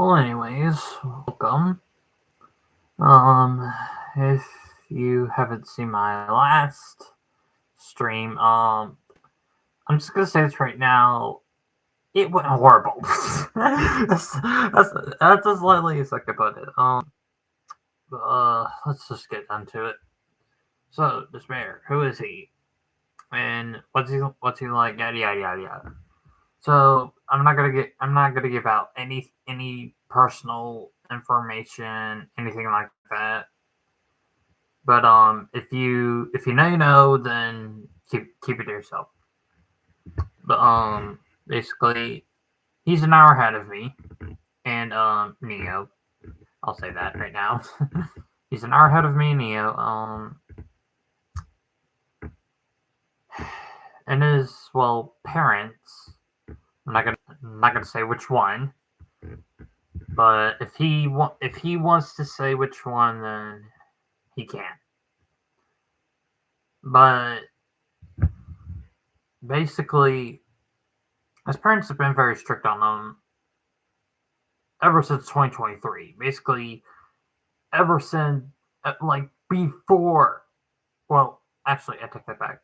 Well, anyways, welcome. Um, if you haven't seen my last stream, I'm just gonna say this right now. It went horrible. That's as lightly as I could put it. Let's just get into it. So, Despair, who is he? And what's he like? Yada yada yada yada. So I'm not gonna give out any personal information, anything like that. But if you know you know, then keep it to yourself. But basically, he's an hour ahead of me, and Neo. I'll say that right now. He's an hour ahead of me, Neo. And his parents. I'm not gonna say which one, but if he wants to say which one, then he can. But basically, his parents have been very strict on him ever since 2023. Basically, ever since like before. Well, actually, I take that back.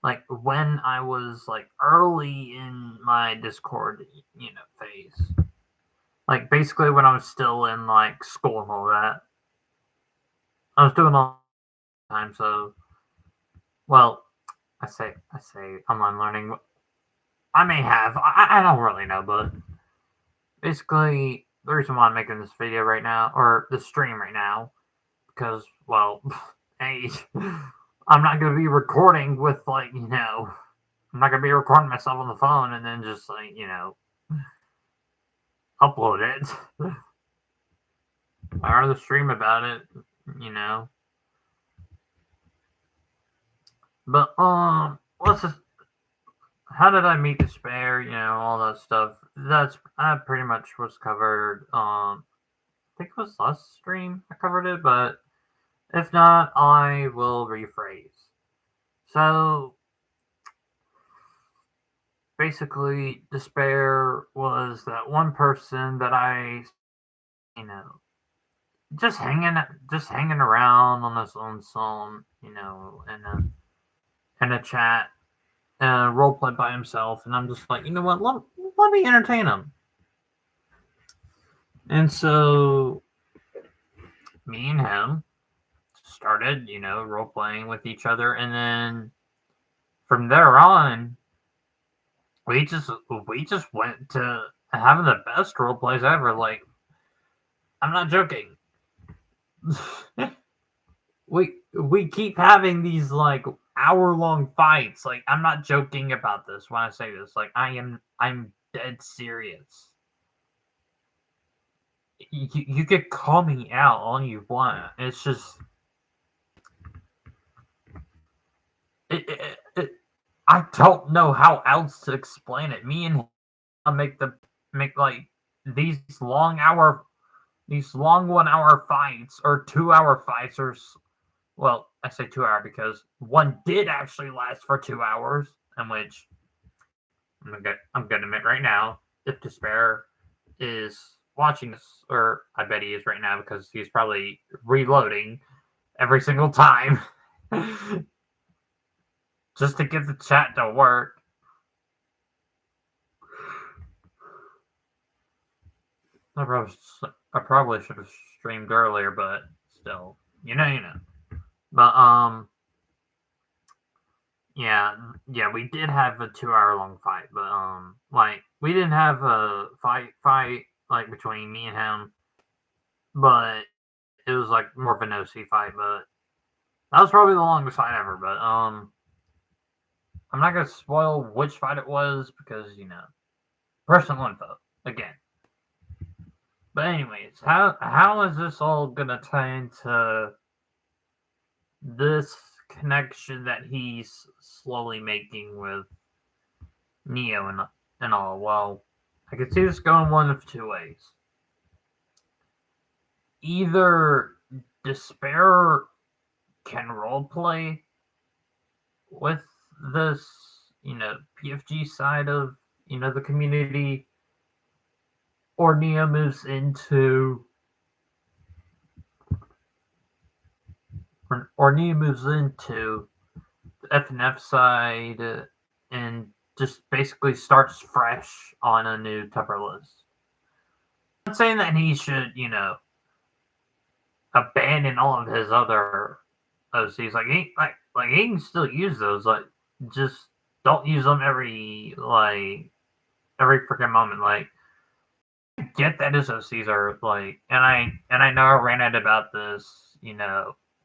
Like when I was like early in my Discord, phase. Like basically when I was still in like school and all that. I was doing all the time. So, well, I say online learning. I may have. I don't really know, but basically the reason why I'm making this video right now or the stream right now because hey, I'm not gonna be recording with I'm not gonna be recording myself on the phone and then just upload it. I rather stream about it, you know. But let's just how did I meet Despair? All that stuff. That pretty much was covered. I think it was last stream I covered it, but if not, I will rephrase. So basically, Despair was that one person that you know, just hanging around on his own song, in a chat, role play by himself, and I'm just like, you know what, let me entertain him. And so me and him started, role playing with each other, and then from there on, we just went to having the best role plays ever. Like, I'm not joking. we keep having these like hour long fights. Like, I'm not joking about this when I say this. Like, I'm dead serious. You could call me out all you want. It's just it I don't know how else to explain it. Me and him make like these these long 1 hour fights or 2 hour fights well, I say 2 hour because one did actually last for 2 hours, in which I'm gonna admit right now, if Despair is watching this, or I bet he is right now because he's probably reloading every single time just to get the chat to work. I probably, I probably should have streamed earlier, but still, you know. But yeah, we did have a 2 hour long fight, but like we didn't have a fight like between me and him, but it was like more of an OC fight. But that was probably the longest fight ever. But I'm not gonna spoil which fight it was because personal info again. But anyways, how is this all gonna tie into this connection that he's slowly making with Neo and all? Well, I could see this going one of two ways. Either Despair can roleplay with this, PFG side of, the community, or Neo moves into the FNF side and just basically starts fresh on a new Tupper list. I'm not saying that he should, abandon all of his other OCs. Like he can still use those. Like, just don't use them every freaking moment. Like, get that his OCs are like, and I know I ranted about this,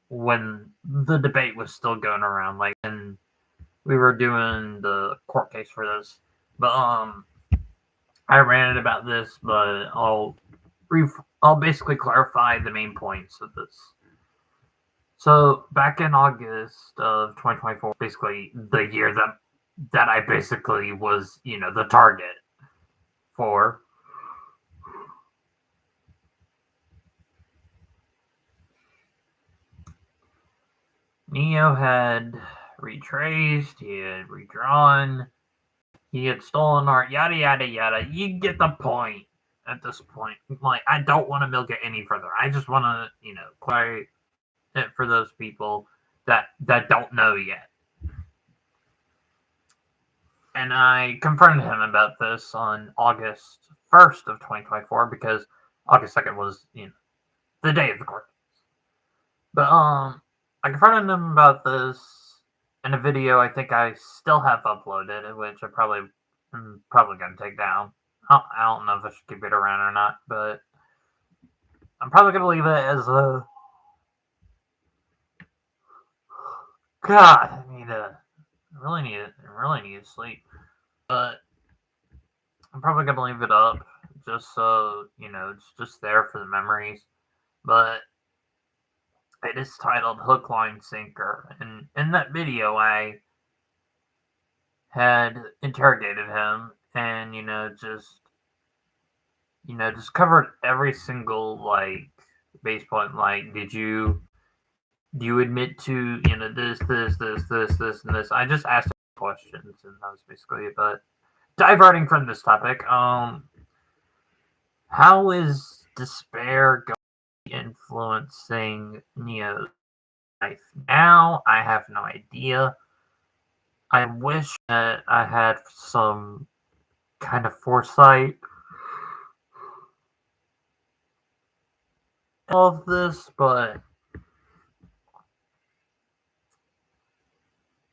when the debate was still going around, like, and we were doing the court case for this, but I ranted about this, but I'll basically clarify the main points of this. So back in August of 2024, basically the year that I basically was, the target for. Neo had retraced, he had redrawn, he had stolen art, yada yada yada. You get the point at this point. Like, I don't want to milk it any further. I just want to, clarify it for those people that don't know yet. And I confronted him about this on August 1st of 2024 because August 2nd was, the day of the court case. But I confronted him about this in a video I think I still have uploaded, which I'm probably gonna take down. I don't know if I should keep it around or not, but I'm probably gonna leave it as a. God, I really need to sleep. But I'm probably gonna leave it up just so it's just there for the memories. But it is titled Hook, Line, Sinker, and in that video I had interrogated him and just covered every single base point. Like, do you admit to this and this? I just asked him questions and that was basically it. But diverting from this topic, how is despair going to be influencing Neo's life now? I have no idea. I wish that I had some kind of foresight of this, but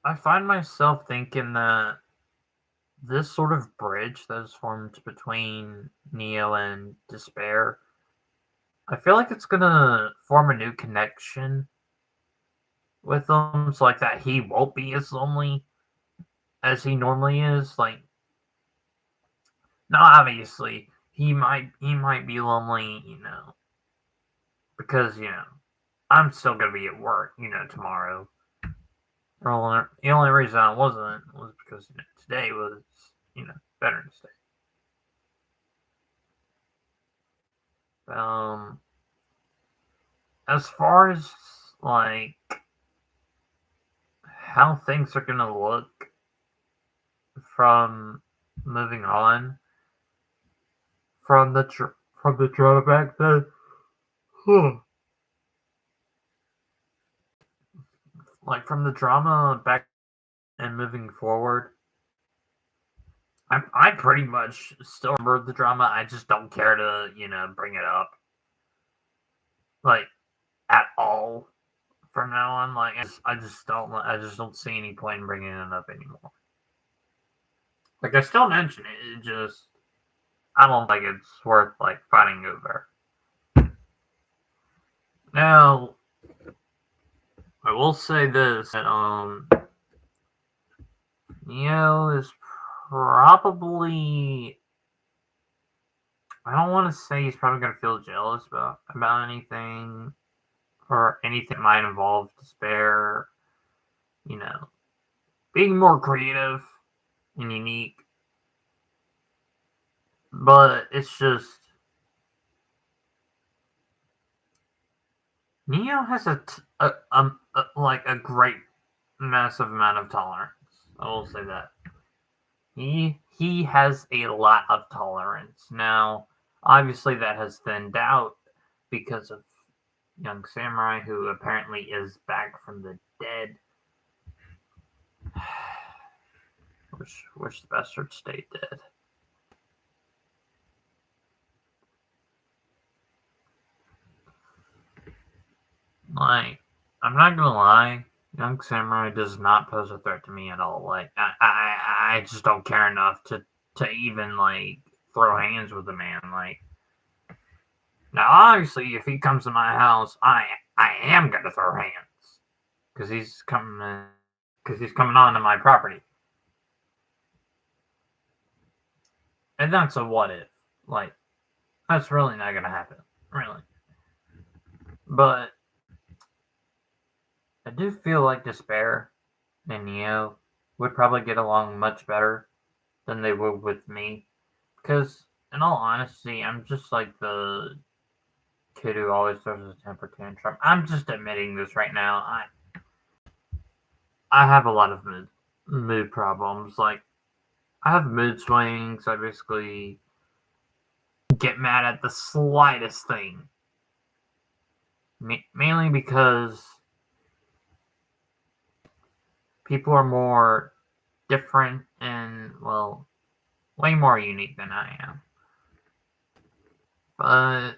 I find myself thinking that this sort of bridge that is formed between Neo and despair, I feel like it's gonna form a new connection with him, so like that he won't be as lonely as he normally is. Like, now obviously he might be lonely, because I'm still gonna be at work, tomorrow. The only reason I wasn't was because today was Veterans Day. As far as like how things are gonna look from moving on from the drama back then. Like, from the drama back and moving forward, I pretty much still remember the drama. I just don't care to bring it up like at all from now on. Like, I just don't see any point in bringing it up anymore. Like, I still mention it. It just, I don't think it's worth like fighting over. Now, I will say this, that Neo is probably, I don't want to say he's probably going to feel jealous about anything or anything that might involve despair, being more creative and unique. But it's just, Neo has a great massive amount of tolerance. I will say that. He has a lot of tolerance. Now, Obviously, that has thinned out because of Young Samurai, who apparently is back from the dead. Wish the bastard stayed dead. Like, I'm not gonna lie, Young Samurai does not pose a threat to me at all. Like, I just don't care enough to even like throw hands with the man. Like, now obviously, if he comes to my house, I am gonna throw hands because he's coming onto my property, and that's a what if. Like, that's really not gonna happen, really. But I do feel like Despair and Neo would probably get along much better than they would with me. Because, in all honesty, I'm just like the kid who always throws a temper tantrum. I'm just admitting this right now. I have a lot of mood problems. Like, I have mood swings. I basically get mad at the slightest thing. Mainly because people are more different and, well, way more unique than I am. But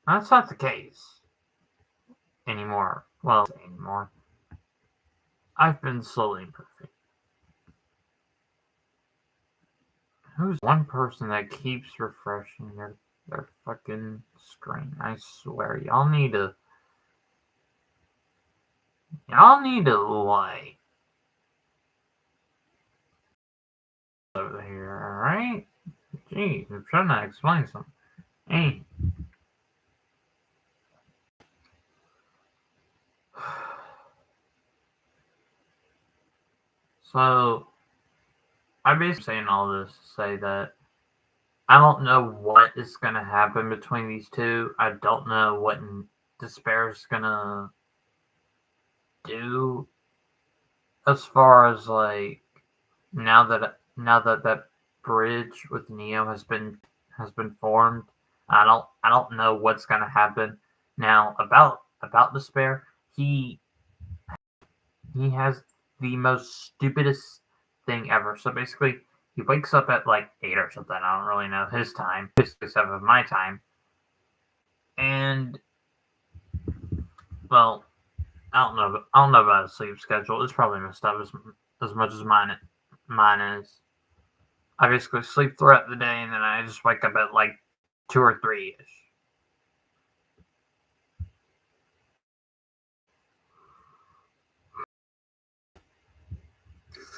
that's not the case anymore. Well, anymore. I've been slowly improving. Who's one person that keeps refreshing their fucking screen? I swear, y'all need to like over here, alright? Jeez, I'm trying to explain something. Hey. So, I'm basically saying all this to say that I don't know what is gonna happen between these two. I don't know what Despair's gonna do as far as like now that that bridge with Neo has been formed. I don't know what's gonna happen now about Despair. He has the most stupidest thing ever. So basically, he wakes up at like 8 or something. I don't really know his time. Basically 7 of my time. And well, I don't know about his sleep schedule. It's probably messed up as much as mine is. I basically sleep throughout the day, and then I just wake up at like 2 or 3 ish.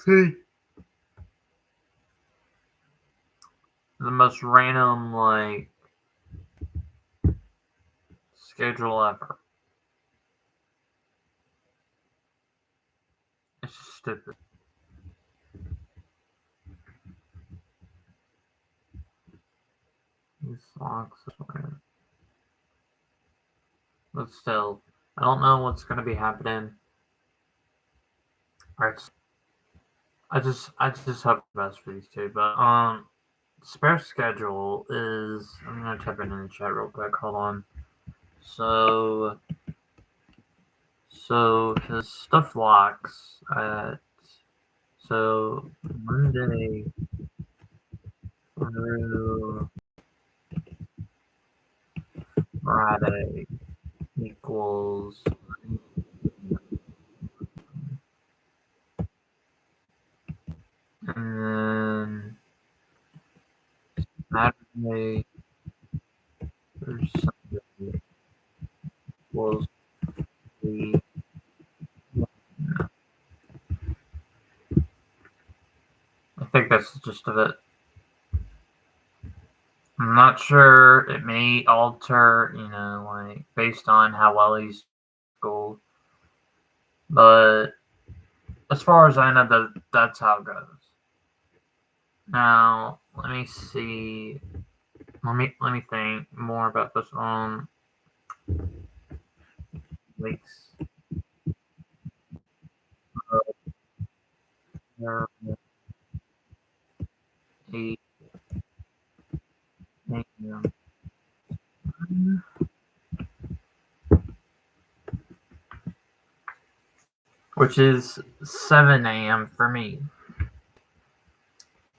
See, the most random like schedule ever. It's just stupid. These socks are weird. But still, I don't know what's gonna be happening. Alright, I just hope the best for these two. But spare schedule is I'm gonna type it in the chat real quick. Hold on. So his stuff locks at so Monday through Friday equals and then Saturday through Sunday equals 3. I think that's the gist of it. I'm not sure. It may alter, like based on how well he's schooled. But as far as I know, that's how it goes. Now, let me see. Let me think more about this. Weeks. Uh, 8. which is 7 a.m. for me.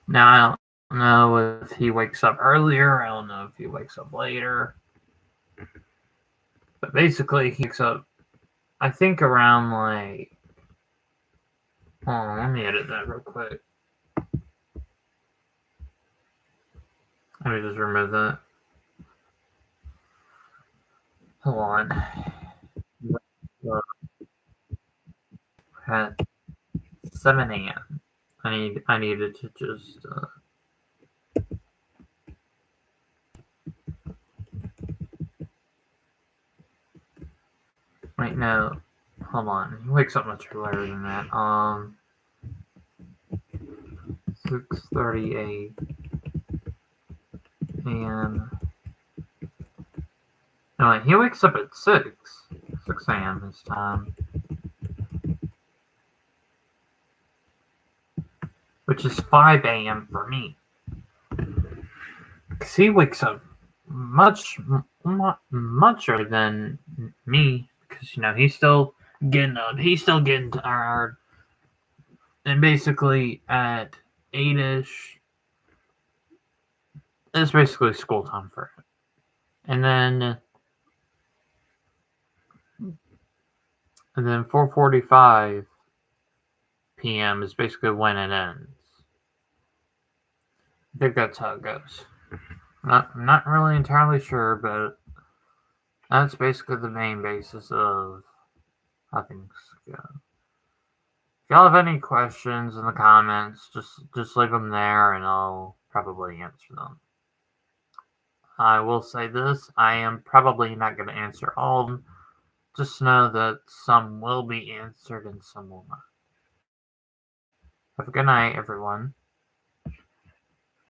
Now, I don't know if he wakes up earlier. I don't know if he wakes up later. But basically, he wakes up, I think, around like. Hold on, let me edit that real quick. Let me just remove that. Hold on. At 7 a.m. I needed to just. Wait, no. Hold on. He wakes up much earlier than that. 6:38 a.m. No, he wakes up at 6 a.m. his time, which is 5 a.m. for me. Because he wakes up much earlier than me, because he's still getting up, he's still getting tired, and basically at 8ish, it's basically school time for him, and then 4:45 p.m. is basically when it ends. I think that's how it goes. I'm not really entirely sure, but that's basically the main basis of how things go. If y'all have any questions in the comments, just leave them there and I'll probably answer them. I will say this, I am probably not going to answer all of them. Just know that some will be answered and some will not. Have a good night, everyone.